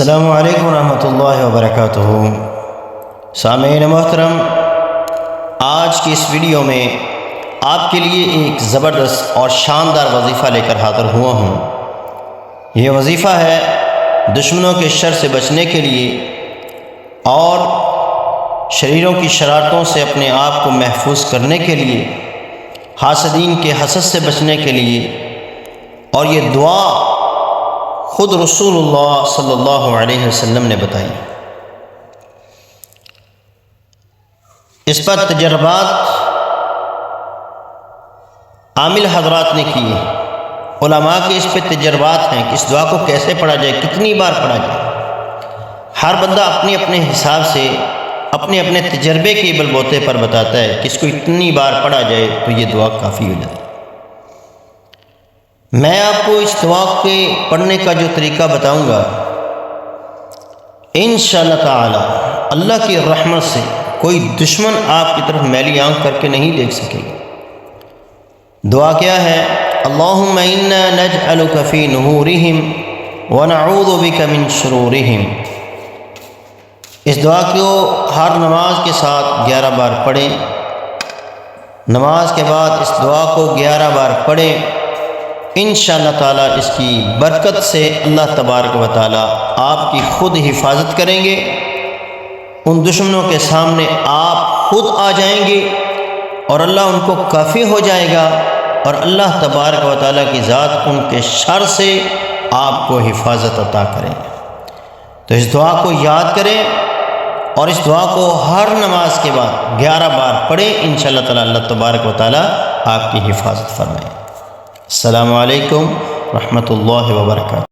السلام علیکم ورحمۃ اللہ وبرکاتہ۔ سامعین محترم، آج کی اس ویڈیو میں آپ کے لیے ایک زبردست اور شاندار وظیفہ لے کر حاضر ہوا ہوں۔ یہ وظیفہ ہے دشمنوں کے شر سے بچنے کے لیے اور شریروں کی شرارتوں سے اپنے آپ کو محفوظ کرنے کے لیے، حاسدین کے حسد سے بچنے کے لیے، اور یہ دعا خود رسول اللہ صلی اللہ علیہ وسلم نے بتائی۔ اس پر تجربات عامل حضرات نے کیے، علماء کے اس پہ تجربات ہیں کہ اس دعا کو کیسے پڑھا جائے، کتنی بار پڑھا جائے۔ ہر بندہ اپنے اپنے حساب سے اپنے اپنے تجربے کے بل بوتے پر بتاتا ہے کہ اس کو اتنی بار پڑھا جائے تو یہ دعا کافی ہو جاتی ہے۔ میں آپ کو اس دعا کے پڑھنے کا جو طریقہ بتاؤں گا، انشاءاللہ تعالی اللہ کی رحمت سے کوئی دشمن آپ کی طرف میلی آنکھ کر کے نہیں دیکھ سکے گا۔ دعا کیا ہے؟ اللہم انا نجعلک فی نحورہم ونعوذ بک من شرورہم۔ اس دعا کو ہر نماز کے ساتھ 11 بار پڑھیں۔ نماز کے بعد اس دعا کو 11 بار پڑھیں۔ انشاءاللہ تعالی اس کی برکت سے اللہ تبارک و تعالی آپ کی خود حفاظت کریں گے۔ ان دشمنوں کے سامنے آپ خود آ جائیں گے اور اللہ ان کو کافی ہو جائے گا، اور اللہ تبارک و تعالی کی ذات ان کے شر سے آپ کو حفاظت عطا کریں گے۔ تو اس دعا کو یاد کریں اور اس دعا کو ہر نماز کے بعد 11 بار پڑھیں۔ انشاءاللہ تعالی اللہ تبارک و تعالی آپ کی حفاظت فرمائیں۔ السلام علیکم ورحمۃ اللہ وبرکاتہ۔